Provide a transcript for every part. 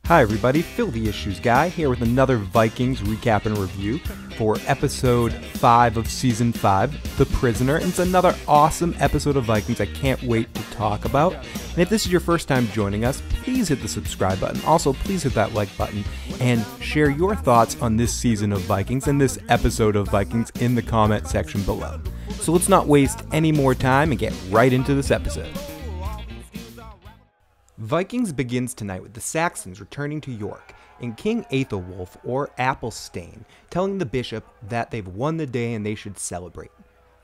Hi everybody, Phil the Issues Guy here with another Vikings recap and review for episode 5 of season 5, The Prisoner. And it's another awesome episode of Vikings I can't wait to talk about. And if this is your first time joining us, please hit the subscribe button. Also, please hit that like button and share your thoughts on this season of Vikings and this episode of Vikings in the comment section below. So let's not waste any more time and get right into this episode. Vikings begins tonight with the Saxons returning to York, and King Aethelwulf, or Athelstan, telling the bishop that they've won the day and they should celebrate.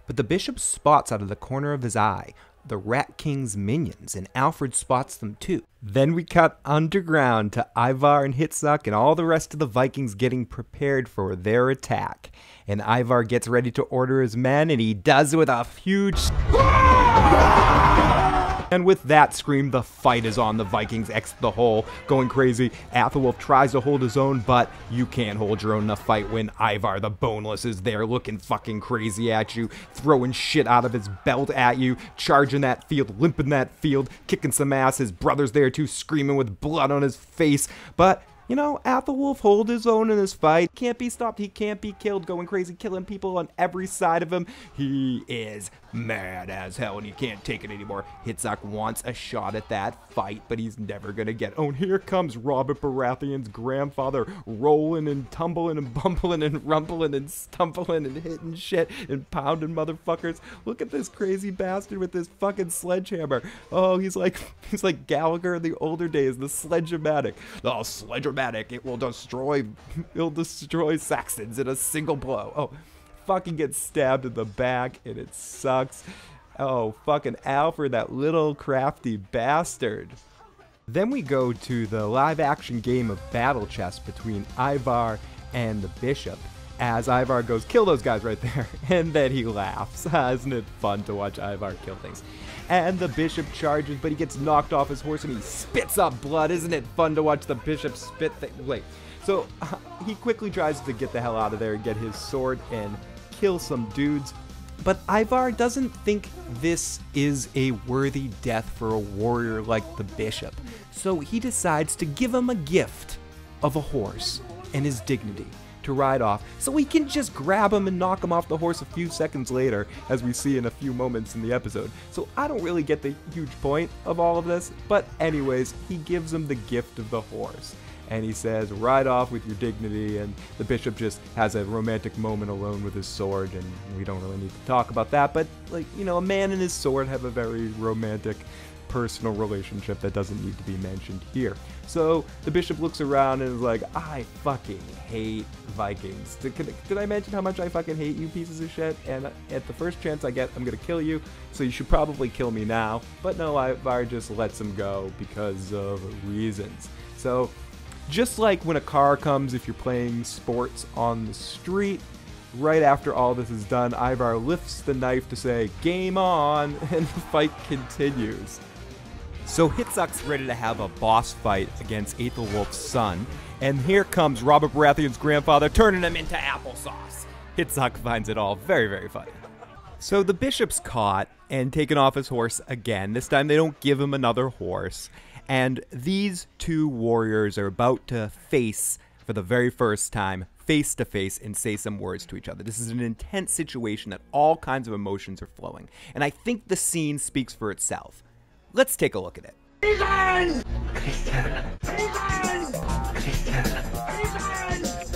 But the bishop spots out of the corner of his eye the Rat King's minions, and Alfred spots them too. Then we cut underground to Ivar and Hitsock and all the rest of the Vikings getting prepared for their attack. And Ivar gets ready to order his men, and he does it with a huge... And with that scream, the fight is on. The Vikings exit the hole, going crazy. Aethelwulf tries to hold his own, but you can't hold your own in a fight when Ivar the Boneless is there looking fucking crazy at you, throwing shit out of his belt at you, charging that field, limping that field, kicking some ass. His brother's there too, screaming with blood on his face. But you know, Aethelwulf hold his own in this fight. Can't be stopped. He can't be killed. Going crazy, killing people on every side of him. He is mad as hell, and you can't take it anymore. Hitsock wants a shot at that fight, but he's never gonna get. Oh, and here comes Robert Baratheon's grandfather, rolling and tumbling and bumbling and rumbling and stumbling and hitting shit and pounding motherfuckers. Look at this crazy bastard with this fucking sledgehammer. Oh, he's like Gallagher in the older days, the sledge-o-matic. Oh, sledge-o-matic. It'll destroy Saxons in a single blow. Oh, fucking gets stabbed in the back, and it sucks. Oh, fucking Alfred, that little crafty bastard. Then we go to the live-action game of battle chess between Ivar and the bishop, as Ivar goes, kill those guys right there, and then he laughs. Isn't it fun to watch Ivar kill things? And the bishop charges, but he gets knocked off his horse and he spits up blood. Isn't it fun to watch the bishop spit Wait, so he quickly tries to get the hell out of there and get his sword and kill some dudes. But Ivar doesn't think this is a worthy death for a warrior like the bishop. So he decides to give him a gift of a horse and his dignity to ride off, so we can just grab him and knock him off the horse a few seconds later, as we see in a few moments in the episode. So I don't really get the huge point of all of this, but anyways, he gives him the gift of the horse. And he says, ride off with your dignity, and the bishop just has a romantic moment alone with his sword, and we don't really need to talk about that, but, like, you know, a man and his sword have a very romantic, personal relationship that doesn't need to be mentioned here. So the bishop looks around and is like, I fucking hate Vikings. Did I mention how much I fucking hate you pieces of shit? And at the first chance I get, I'm gonna kill you, so you should probably kill me now. But no, Ivar just lets him go because of reasons. So just like when a car comes if you're playing sports on the street, right after all this is done, Ivar lifts the knife to say, game on, and the fight continues. So Hitsock's ready to have a boss fight against Aethelwulf's son, and here comes Robert Baratheon's grandfather turning him into applesauce. Hitsock finds it all very, very funny. So the bishop's caught and taken off his horse again. This time they don't give him another horse, and these two warriors are about to face, for the very first time, face to face and say some words to each other. This is an intense situation that all kinds of emotions are flowing, and I think the scene speaks for itself. Let's take a look at it. Christian! Christian! Christian!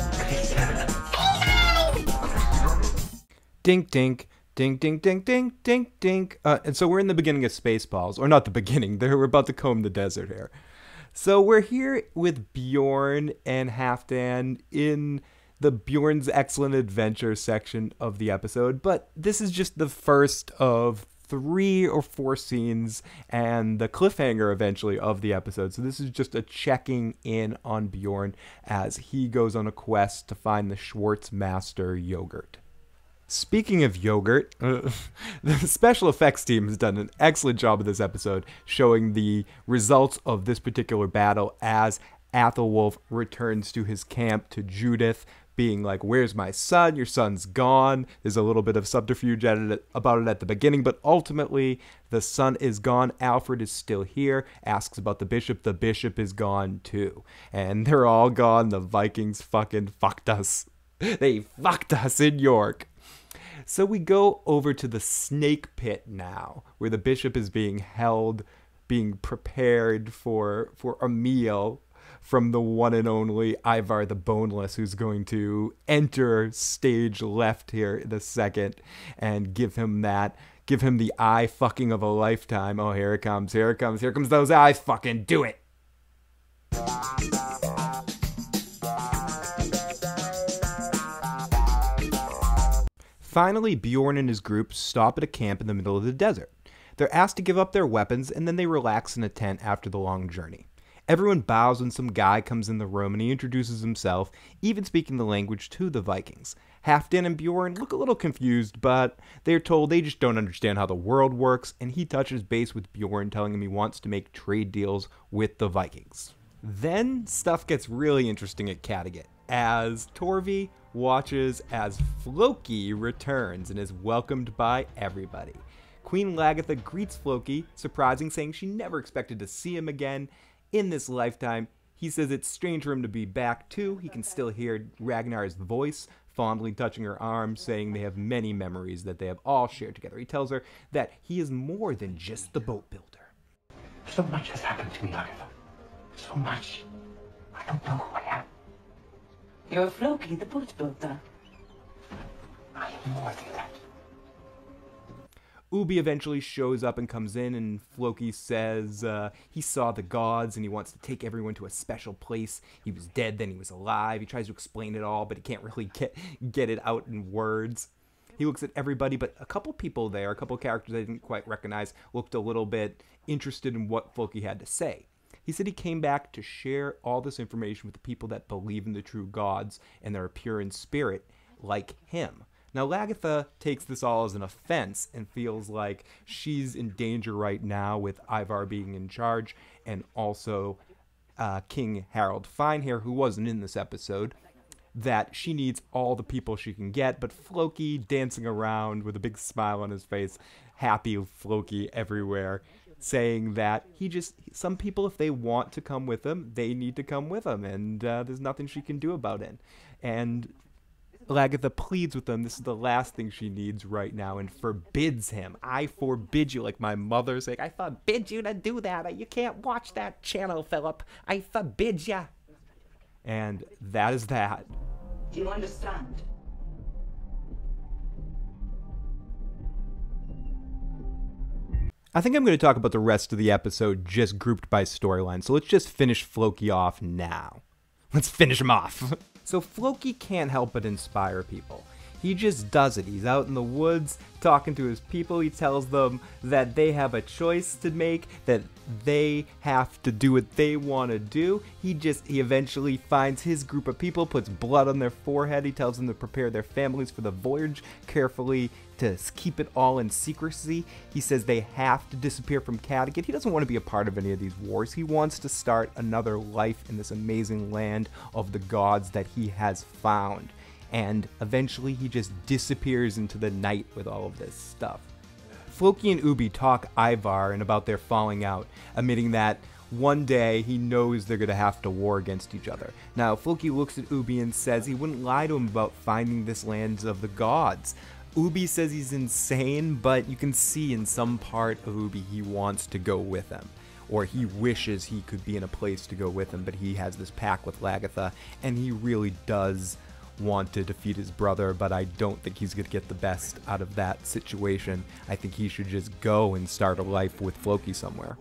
Christian! Dink dink. Ding, ding, ding, ding, ding, ding. And so we're in the beginning of Spaceballs. Or not the beginning. We're about to comb the desert here. So we're here with Bjorn and Halfdan in the Bjorn's Excellent Adventure section of the episode. But this is just the first of 3 or 4 scenes and the cliffhanger eventually of the episode. So this is just a checking in on Bjorn as he goes on a quest to find the Schwartzmaster yogurt. Speaking of yogurt, the special effects team has done an excellent job of this episode, showing the results of this particular battle as Athelwolf returns to his camp to Judith, being like, where's my son? Your son's gone. There's a little bit of subterfuge about it at the beginning, but ultimately the son is gone. Alfred is still here, asks about the bishop. The bishop is gone too. And they're all gone. The Vikings fucking fucked us. They fucked us in York. So we go over to the snake pit now, where the bishop is being held, being prepared for a meal from the one and only Ivar the Boneless, who's going to enter stage left here in a second and give him the eye fucking of a lifetime. Oh, here it comes, here comes those eyes, fucking do it. Finally, Bjorn and his group stop at a camp in the middle of the desert. They're asked to give up their weapons, and then they relax in a tent after the long journey. Everyone bows when some guy comes in the room and he introduces himself, even speaking the language to the Vikings. Halfdan and Bjorn look a little confused, but they're told they just don't understand how the world works, and he touches base with Bjorn, telling him he wants to make trade deals with the Vikings. Then stuff gets really interesting at Kattegat, as Torvi watches as Floki returns and is welcomed by everybody. Queen Lagertha greets Floki, surprising, saying she never expected to see him again in this lifetime. He says it's strange for him to be back too. He can still hear Ragnar's voice, fondly touching her arm, saying they have many memories that they have all shared together. He tells her that he is more than just the boat builder. So much has happened to me, Lagertha. So much. I don't know who I am. You're Floki, the boat builder. I am more than that. Ubi eventually shows up and comes in, and Floki says he saw the gods and he wants to take everyone to a special place. He was dead, then he was alive. He tries to explain it all, but he can't really get it out in words. He looks at everybody, but a couple people there, a couple characters I didn't quite recognize, looked a little bit interested in what Floki had to say. He said he came back to share all this information with the people that believe in the true gods and are pure in spirit, like him. Now, Lagertha takes this all as an offense and feels like she's in danger right now with Ivar being in charge, and also King Harald Finehair, who wasn't in this episode, that she needs all the people she can get. But Floki, dancing around with a big smile on his face, happy Floki everywhere, saying that some people, if they want to come with him, they need to come with him, and there's nothing she can do about it. And Lagertha pleads with him. This is the last thing she needs right now, and forbids him. I forbid you, like my mother saying, I forbid you to do that. You can't watch that channel, Philip. I forbid ya. And that is that. Do you understand? I think I'm going to talk about the rest of the episode just grouped by storyline, so let's just finish Floki off now. Let's finish him off. So Floki can't help but inspire people. He just does it. He's out in the woods talking to his people. He tells them that they have a choice to make, that they have to do what they want to do. He eventually finds his group of people, puts blood on their forehead. He tells them to prepare their families for the voyage carefully, to keep it all in secrecy. He says they have to disappear from Kattegat. He doesn't want to be a part of any of these wars. He wants to start another life in this amazing land of the gods that he has found. And eventually he just disappears into the night with all of this stuff. Floki and Ubi talk Ivar and about their falling out, admitting that one day he knows they're going to have to war against each other. Now, Floki looks at Ubi and says he wouldn't lie to him about finding this land of the gods. Ubi says he's insane, but you can see in some part of Ubi he wants to go with him. Or he wishes he could be in a place to go with him, but he has this pact with Lagertha, and he really does want to defeat his brother, but I don't think he's going to get the best out of that situation. I think he should just go and start a life with Floki somewhere.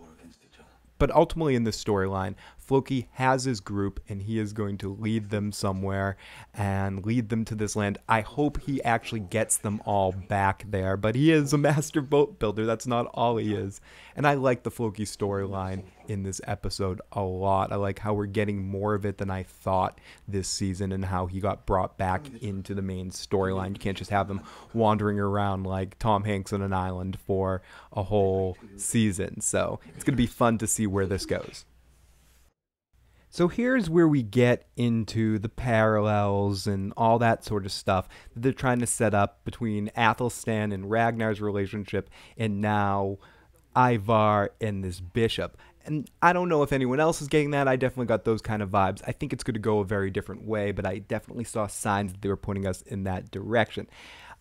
But ultimately in this storyline, Floki has his group and he is going to lead them somewhere and lead them to this land. I hope he actually gets them all back there, but he is a master boat builder. That's not all he is. And I like the Floki storyline in this episode a lot. I like how we're getting more of it than I thought this season, and how he got brought back into the main storyline. You can't just have him wandering around like Tom Hanks on an island for a whole season. So it's going to be fun to see where this goes. So here's where we get into the parallels and all that sort of stuff that they're trying to set up between Athelstan and Ragnar's relationship and now Ivar and this bishop. And I don't know if anyone else is getting that. I definitely got those kind of vibes. I think it's going to go a very different way, but I definitely saw signs that they were pointing us in that direction.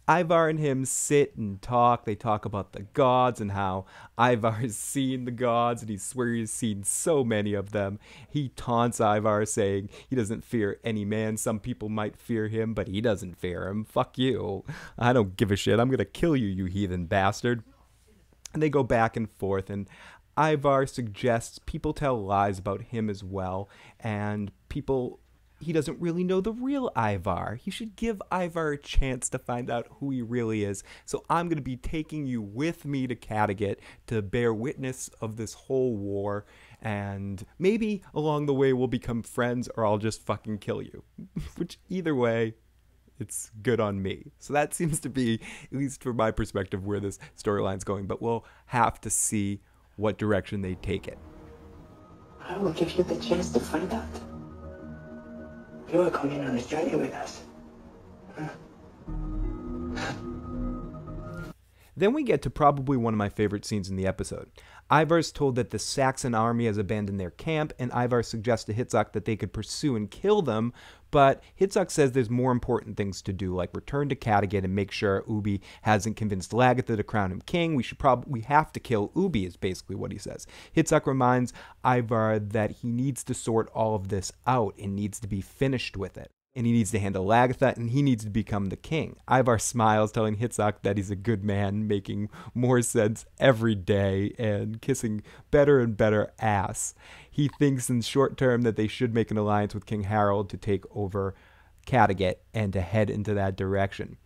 Ivar and him sit and talk. They talk about the gods and how Ivar has seen the gods and he swears he's seen so many of them. He taunts Ivar saying he doesn't fear any man. Some people might fear him, but he doesn't fear him. Fuck you. I don't give a shit. I'm going to kill you, you heathen bastard. And they go back and forth, and Ivar suggests people tell lies about him as well, and he doesn't really know the real Ivar. He should give Ivar a chance to find out who he really is. So I'm going to be taking you with me to Kattegat to bear witness of this whole war, and maybe along the way we'll become friends, or I'll just fucking kill you. Which, either way, it's good on me. So that seems to be, at least from my perspective, where this storyline's going. But we'll have to see what direction they take it. I will give you the chance to find out. You are coming on this journey with us. Then we get to probably one of my favorite scenes in the episode. Ivar's told that the Saxon army has abandoned their camp, and Ivar suggests to Hitsock that they could pursue and kill them, but Hitsock says there's more important things to do, like return to Kattegat and make sure Ubi hasn't convinced Lagatha to crown him king. We have to kill Ubi, is basically what he says. Hitsock reminds Ivar that he needs to sort all of this out and needs to be finished with it. And he needs to handle Lagatha, and he needs to become the king. Ivar smiles, telling Hitsock that he's a good man, making more sense every day, and kissing better and better ass. He thinks in short term that they should make an alliance with King Harald to take over Kattegat and to head into that direction.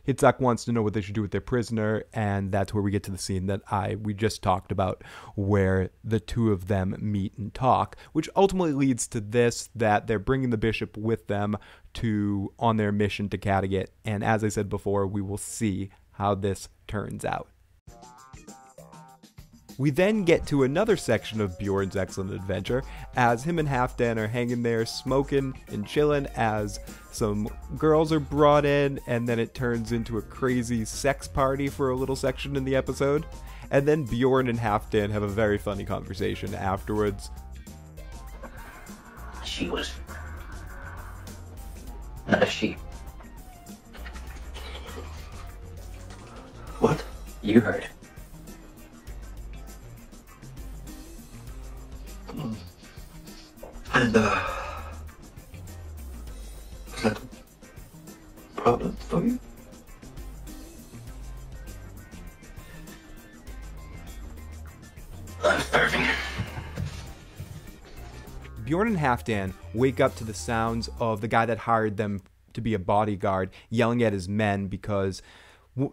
Hitsock wants to know what they should do with their prisoner, and that's where we get to the scene that we just talked about, where the two of them meet and talk, which ultimately leads to this, that they're bringing the bishop with them on their mission to Kattegat, and as I said before, we will see how this turns out. We then get to another section of Bjorn's excellent adventure, as him and Halfdan are hanging there smoking and chilling as some girls are brought in, and then it turns into a crazy sex party for a little section in the episode. And then Bjorn and Halfdan have a very funny conversation afterwards. She was not a sheep. What? You heard. And, is that a problem for you? I'm starving. Bjorn and Halfdan wake up to the sounds of the guy that hired them to be a bodyguard yelling at his men because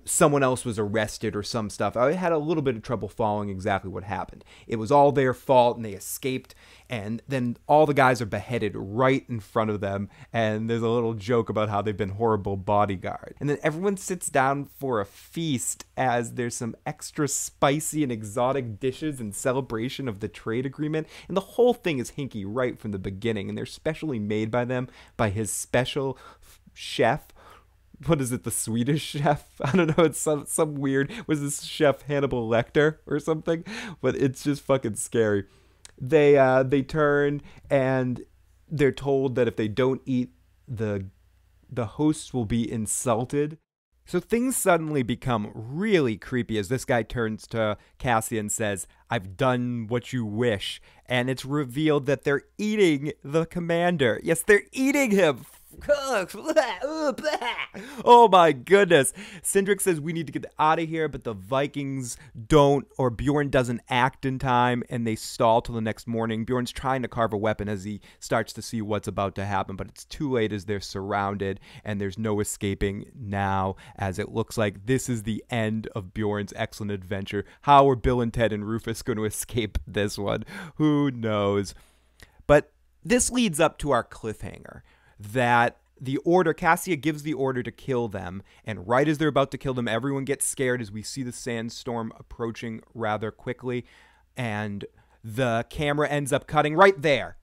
someone else was arrested or some stuff. I had a little bit of trouble following exactly what happened. It was all their fault and they escaped, and then all the guys are beheaded right in front of them, and there's a little joke about how they've been horrible bodyguards. And then everyone sits down for a feast as there's some extra spicy and exotic dishes in celebration of the trade agreement, and the whole thing is hinky right from the beginning, and they're specially made by them, by his special chef. What is it, the Swedish chef? I don't know, it's some weird, was this chef Hannibal Lecter or something? But it's just fucking scary. They turn and they're told that if they don't eat, the hosts will be insulted. So things suddenly become really creepy as this guy turns to Cassie and says, "I've done what you wish." And it's revealed that they're eating the commander. Yes, they're eating him. Oh my goodness. Sindrik says we need to get out of here, but the Vikings don't, or Bjorn doesn't act in time, and they stall till the next morning. Bjorn's trying to carve a weapon as he starts to see what's about to happen, but it's too late as they're surrounded, and there's no escaping now, as it looks like this is the end of Bjorn's excellent adventure. How are Bill and Ted and Rufus going to escape this one? Who knows? But this leads up to our cliffhanger. That Cassia gives the order to kill them, and right as they're about to kill them, everyone gets scared as we see the sandstorm approaching rather quickly, and the camera ends up cutting right there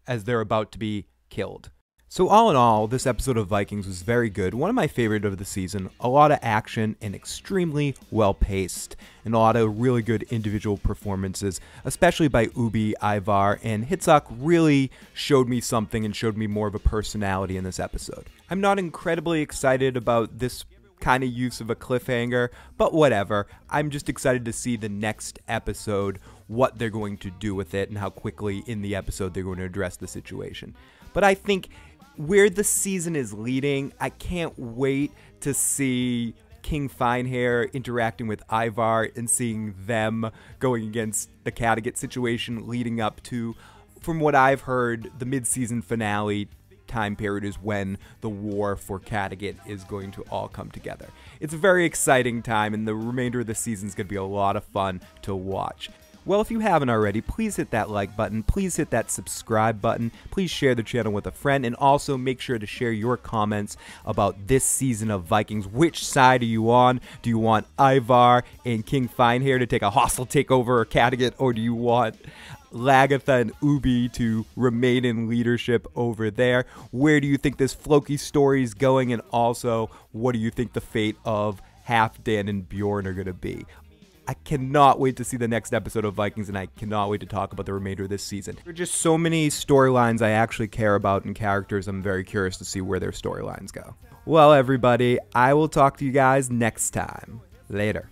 as they're about to be killed. So all in all, this episode of Vikings was very good, one of my favorite of the season, a lot of action and extremely well paced, and a lot of really good individual performances, especially by Ubi, Ivar, and Hitsock really showed me something and showed me more of a personality in this episode. I'm not incredibly excited about this kind of use of a cliffhanger, but whatever. I'm just excited to see the next episode, what they're going to do with it, and how quickly in the episode they're going to address the situation. But I think where the season is leading, I can't wait to see King Finehair interacting with Ivar and seeing them going against the Kattegat situation leading up to, from what I've heard, the mid-season finale time period is when the war for Kattegat is going to all come together. It's a very exciting time, and the remainder of the season is going to be a lot of fun to watch. Well, if you haven't already, please hit that like button, please hit that subscribe button, please share the channel with a friend, and also make sure to share your comments about this season of Vikings. Which side are you on? Do you want Ivar and King Finehair to take a hostile takeover of Kattegat, or do you want Lagatha and Ubi to remain in leadership over there? Where do you think this Floki story is going, and also, what do you think the fate of Halfdan and Bjorn are going to be? I cannot wait to see the next episode of Vikings, and I cannot wait to talk about the remainder of this season. There are just so many storylines I actually care about and characters I'm very curious to see where their storylines go. Well, everybody, I will talk to you guys next time. Later.